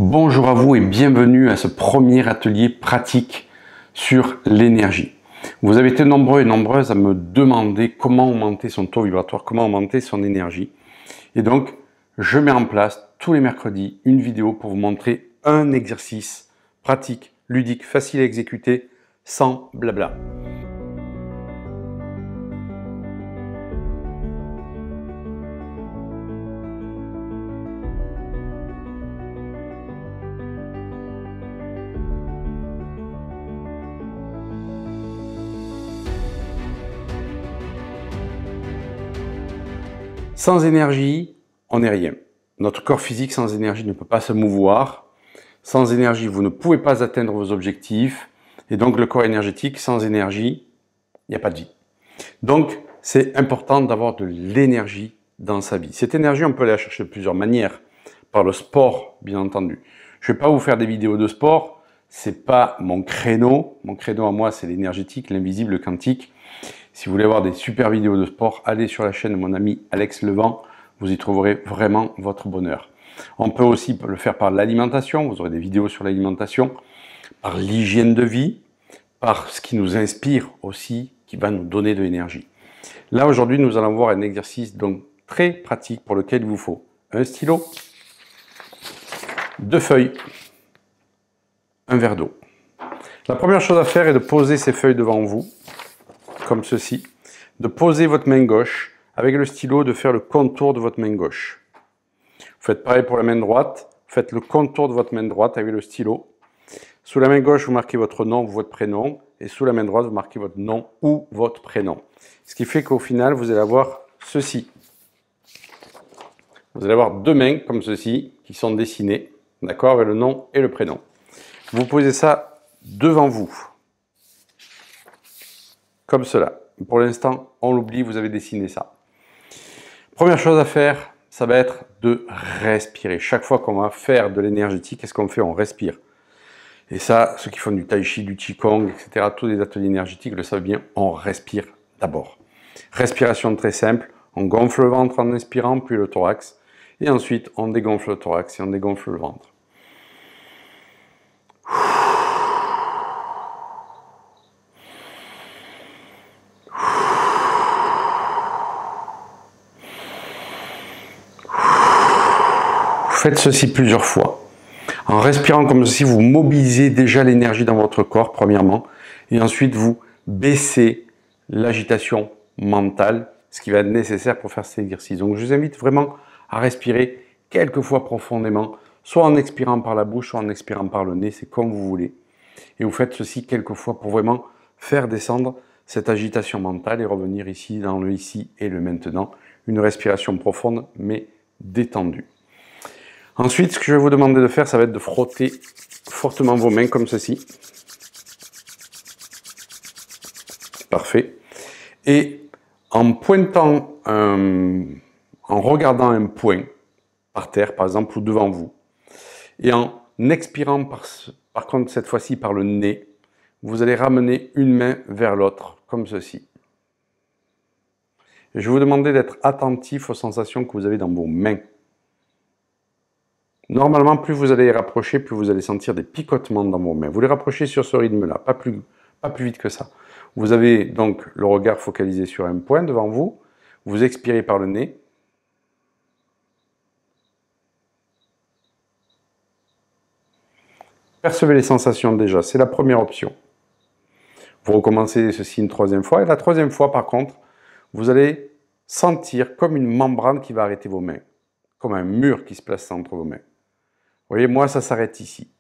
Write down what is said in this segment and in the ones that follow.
Bonjour à vous et bienvenue à ce premier atelier pratique sur l'énergie. Vous avez été nombreux et nombreuses à me demander comment augmenter son taux vibratoire, comment augmenter son énergie. Et donc, je mets en place tous les mercredis une vidéo pour vous montrer un exercice pratique, ludique, facile à exécuter, sans blabla. Sans énergie, on n'est rien. Notre corps physique sans énergie ne peut pas se mouvoir. Sans énergie, vous ne pouvez pas atteindre vos objectifs. Et donc, le corps énergétique, sans énergie, il n'y a pas de vie. Donc, c'est important d'avoir de l'énergie dans sa vie. Cette énergie, on peut la chercher de plusieurs manières. Par le sport, bien entendu. Je ne vais pas vous faire des vidéos de sport. C'est pas mon créneau. Mon créneau à moi, c'est l'énergétique, l'invisible, le quantique. Si vous voulez avoir des super vidéos de sport, allez sur la chaîne de mon ami Alex Levent. Vous y trouverez vraiment votre bonheur. On peut aussi le faire par l'alimentation. Vous aurez des vidéos sur l'alimentation, par l'hygiène de vie, par ce qui nous inspire aussi, qui va nous donner de l'énergie. Là, aujourd'hui, nous allons voir un exercice donc très pratique pour lequel il vous faut un stylo, 2 feuilles, un verre d'eau. La première chose à faire est de poser ces feuilles devant vous, comme ceci, de poser votre main gauche avec le stylo, de faire le contour de votre main gauche. Vous faites pareil pour la main droite, faites le contour de votre main droite avec le stylo. Sous la main gauche, vous marquez votre nom ou votre prénom, et sous la main droite, vous marquez votre nom ou votre prénom. Ce qui fait qu'au final, vous allez avoir ceci. Vous allez avoir 2 mains comme ceci, qui sont dessinées, d'accord, avec le nom et le prénom. Vous posez ça devant vous, comme cela. Pour l'instant, on l'oublie, vous avez dessiné ça. Première chose à faire, ça va être de respirer. Chaque fois qu'on va faire de l'énergétique, qu'est-ce qu'on fait? On respire. Et ça, ceux qui font du tai chi, du qigong, etc., tous les ateliers énergétiques le savent bien, on respire d'abord. Respiration très simple, on gonfle le ventre en inspirant, puis le thorax. Et ensuite, on dégonfle le thorax et on dégonfle le ventre. Faites ceci plusieurs fois. En respirant comme ceci, vous mobilisez déjà l'énergie dans votre corps, premièrement, et ensuite vous baissez l'agitation mentale, ce qui va être nécessaire pour faire cet exercice. Donc je vous invite vraiment à respirer quelques fois profondément, soit en expirant par la bouche, soit en expirant par le nez, c'est comme vous voulez. Et vous faites ceci quelques fois pour vraiment faire descendre cette agitation mentale et revenir ici, dans le ici et le maintenant. Une respiration profonde, mais détendue. Ensuite, ce que je vais vous demander de faire, ça va être de frotter fortement vos mains comme ceci. Parfait. Et en pointant, en regardant un point par terre, par exemple, ou devant vous, et en expirant par contre cette fois-ci par le nez, vous allez ramener une main vers l'autre, comme ceci. Et je vais vous demander d'être attentif aux sensations que vous avez dans vos mains. Normalement, plus vous allez les rapprocher, plus vous allez sentir des picotements dans vos mains. Vous les rapprochez sur ce rythme-là, pas plus vite que ça. Vous avez donc le regard focalisé sur un point devant vous. Vous expirez par le nez. Percevez les sensations déjà, c'est la première option. Vous recommencez ceci une 3e fois. Et la 3e fois, par contre, vous allez sentir comme une membrane qui va arrêter vos mains. Comme un mur qui se place entre vos mains. Vous voyez, moi, ça s'arrête ici.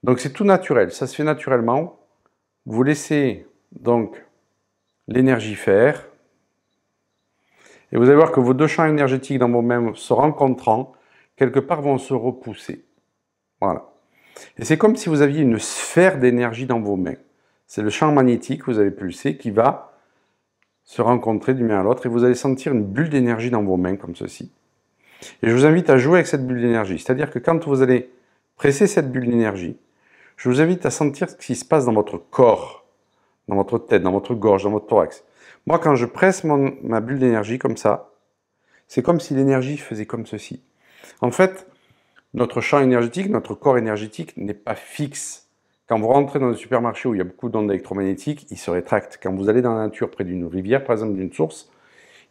Donc, c'est tout naturel. Ça se fait naturellement. Vous laissez donc l'énergie faire. Et vous allez voir que vos 2 champs énergétiques dans vos mains se rencontrant, quelque part, vont se repousser. Voilà. Et c'est comme si vous aviez une sphère d'énergie dans vos mains. C'est le champ magnétique que vous avez pulsé qui va se rencontrer d'une main à l'autre. Et vous allez sentir une bulle d'énergie dans vos mains, comme ceci. Et je vous invite à jouer avec cette bulle d'énergie. C'est-à-dire que quand vous allez presser cette bulle d'énergie, je vous invite à sentir ce qui se passe dans votre corps, dans votre tête, dans votre gorge, dans votre thorax. Moi, quand je presse ma bulle d'énergie comme ça, c'est comme si l'énergie faisait comme ceci. En fait, notre champ énergétique, notre corps énergétique n'est pas fixe. Quand vous rentrez dans un supermarché où il y a beaucoup d'ondes électromagnétiques, il se rétracte. Quand vous allez dans la nature, près d'une rivière, par exemple, d'une source,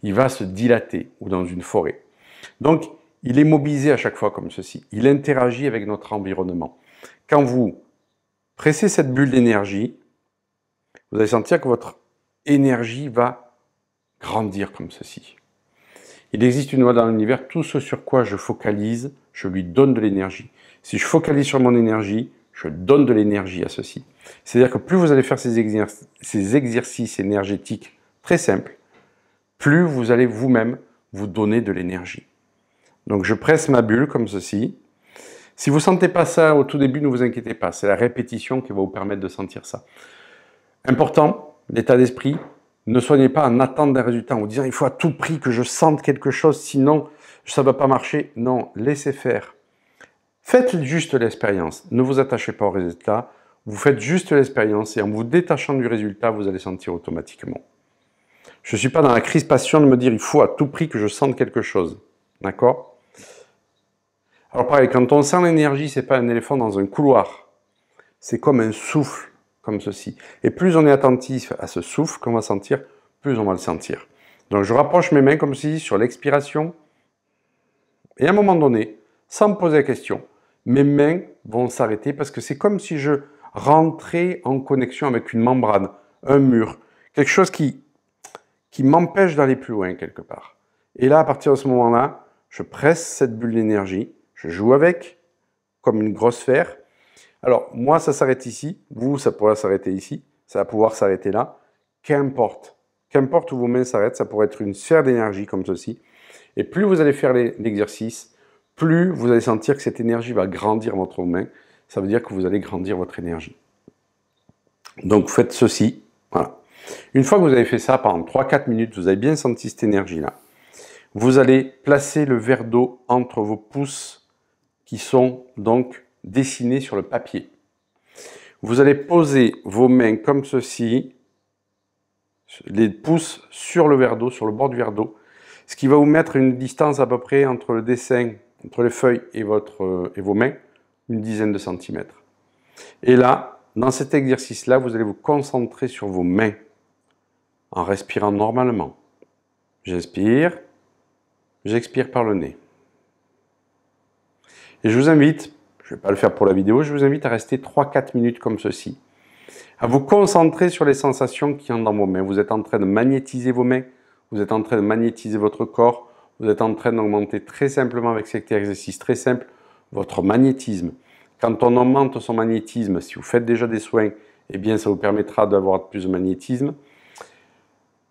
il va se dilater, ou dans une forêt. Donc, il est mobilisé à chaque fois comme ceci. Il interagit avec notre environnement. Quand vous pressez cette bulle d'énergie, vous allez sentir que votre énergie va grandir comme ceci. Il existe une loi dans l'univers, tout ce sur quoi je focalise, je lui donne de l'énergie. Si je focalise sur mon énergie, je donne de l'énergie à ceci. C'est-à-dire que plus vous allez faire ces exercices énergétiques très simples, plus vous allez vous-même vous donner de l'énergie. Donc je presse ma bulle comme ceci. Si vous ne sentez pas ça au tout début, ne vous inquiétez pas, c'est la répétition qui va vous permettre de sentir ça. Important, l'état d'esprit, ne soignez pas en attente d'un résultat, en vous disant il faut à tout prix que je sente quelque chose, sinon ça ne va pas marcher. Non, laissez faire. Faites juste l'expérience, ne vous attachez pas au résultat, vous faites juste l'expérience et en vous détachant du résultat, vous allez sentir automatiquement. Je ne suis pas dans la crispation de me dire il faut à tout prix que je sente quelque chose. D'accord? Alors pareil, quand on sent l'énergie, ce n'est pas un éléphant dans un couloir. C'est comme un souffle, comme ceci. Et plus on est attentif à ce souffle qu'on va sentir, plus on va le sentir. Donc je rapproche mes mains comme ceci sur l'expiration. Et à un moment donné, sans me poser la question, mes mains vont s'arrêter parce que c'est comme si je rentrais en connexion avec une membrane, un mur, quelque chose qui m'empêche d'aller plus loin quelque part. Et là, à partir de ce moment-là, je presse cette bulle d'énergie, je joue avec, comme une grosse sphère. Alors, moi, ça s'arrête ici, vous, ça pourra s'arrêter ici, ça va pouvoir s'arrêter là, qu'importe. Qu'importe où vos mains s'arrêtent, ça pourrait être une sphère d'énergie comme ceci. Et plus vous allez faire l'exercice, plus vous allez sentir que cette énergie va grandir votre main. Ça veut dire que vous allez grandir votre énergie. Donc, faites ceci, voilà. Une fois que vous avez fait ça pendant 3-4 minutes, vous avez bien senti cette énergie-là. Vous allez placer le verre d'eau entre vos pouces qui sont donc dessinés sur le papier. Vous allez poser vos mains comme ceci, les pouces sur le verre d'eau, sur le bord du verre d'eau, ce qui va vous mettre une distance à peu près entre le dessin, entre les feuilles et vos mains, une dizaine de centimètres. Et là, dans cet exercice-là, vous allez vous concentrer sur vos mains en respirant normalement. J'inspire, j'expire par le nez. Et je vous invite, je ne vais pas le faire pour la vidéo, je vous invite à rester 3-4 minutes comme ceci. À vous concentrer sur les sensations qui sont dans vos mains. Vous êtes en train de magnétiser vos mains, vous êtes en train de magnétiser votre corps, vous êtes en train d'augmenter très simplement avec cet exercice très simple, votre magnétisme. Quand on augmente son magnétisme, si vous faites déjà des soins, eh bien ça vous permettra d'avoir plus de magnétisme.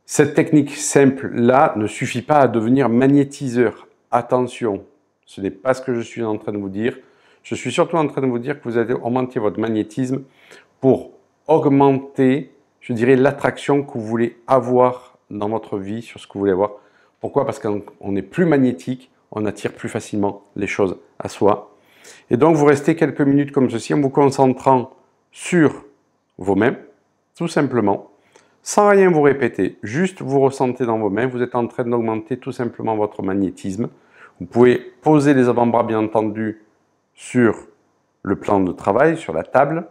Cette technique simple-là ne suffit pas à devenir magnétiseur. Attention, ce n'est pas ce que je suis en train de vous dire. Je suis surtout en train de vous dire que vous allez augmenter votre magnétisme pour augmenter, je dirais, l'attraction que vous voulez avoir dans votre vie sur ce que vous voulez avoir. Pourquoi? Parce qu'on est plus magnétique, on attire plus facilement les choses à soi. Et donc, vous restez quelques minutes comme ceci en vous concentrant sur vos mains, tout simplement, sans rien vous répéter, juste vous ressentez dans vos mains, vous êtes en train d'augmenter tout simplement votre magnétisme. Vous pouvez poser les avant-bras, bien entendu, sur le plan de travail, sur la table,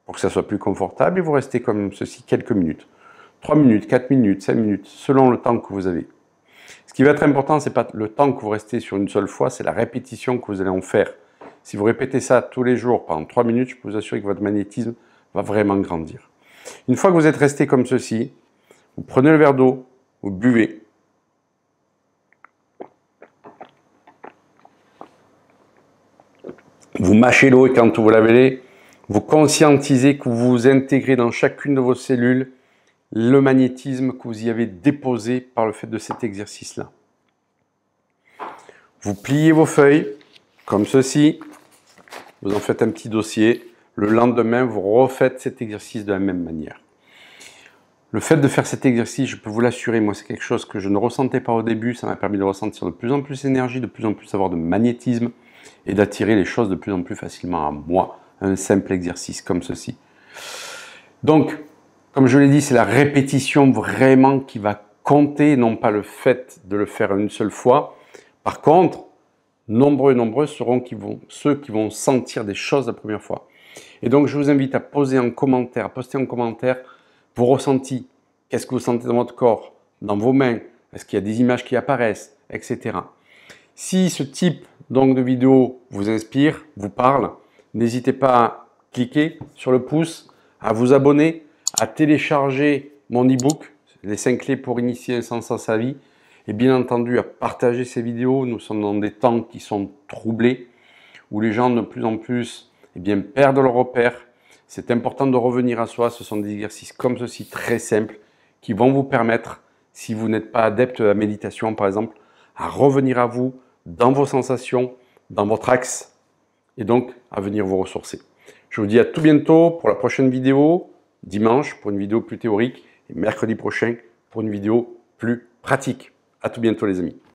pour que ça soit plus confortable, et vous restez comme ceci quelques minutes. 3 minutes, 4 minutes, 5 minutes, selon le temps que vous avez. Ce qui va être important, ce n'est pas le temps que vous restez sur une seule fois, c'est la répétition que vous allez en faire. Si vous répétez ça tous les jours pendant 3 minutes, je peux vous assurer que votre magnétisme va vraiment grandir. Une fois que vous êtes resté comme ceci, vous prenez le verre d'eau, vous buvez. Vous mâchez l'eau et quand vous l'avez, vous conscientisez que vous intégrez dans chacune de vos cellules le magnétisme que vous y avez déposé par le fait de cet exercice-là. Vous pliez vos feuilles comme ceci, vous en faites un petit dossier. Le lendemain, vous refaites cet exercice de la même manière. Le fait de faire cet exercice, je peux vous l'assurer, moi c'est quelque chose que je ne ressentais pas au début, ça m'a permis de ressentir de plus en plus d'énergie, de plus en plus avoir de magnétisme et d'attirer les choses de plus en plus facilement à moi. Un simple exercice comme ceci. Donc, comme je l'ai dit, c'est la répétition vraiment qui va compter, non pas le fait de le faire une seule fois. Par contre, nombreux et nombreux seront ceux qui vont sentir des choses la première fois. Et donc, je vous invite à poster en commentaire vos ressentis. Qu'est-ce que vous sentez dans votre corps, dans vos mains? Est-ce qu'il y a des images qui apparaissent, etc. Si ce type donc, de vidéo vous inspire, vous parle, n'hésitez pas à cliquer sur le pouce, à vous abonner, à télécharger mon e-book, les 5 clés pour initier un sens à sa vie, et bien entendu à partager ces vidéos. Nous sommes dans des temps qui sont troublés, où les gens de plus en plus perdent leurs repères. C'est important de revenir à soi. Ce sont des exercices comme ceci, très simples, qui vont vous permettre, si vous n'êtes pas adepte de la méditation par exemple, à revenir à vous, dans vos sensations, dans votre axe, et donc à venir vous ressourcer. Je vous dis à tout bientôt pour la prochaine vidéo, dimanche pour une vidéo plus théorique, et mercredi prochain pour une vidéo plus pratique. À tout bientôt les amis.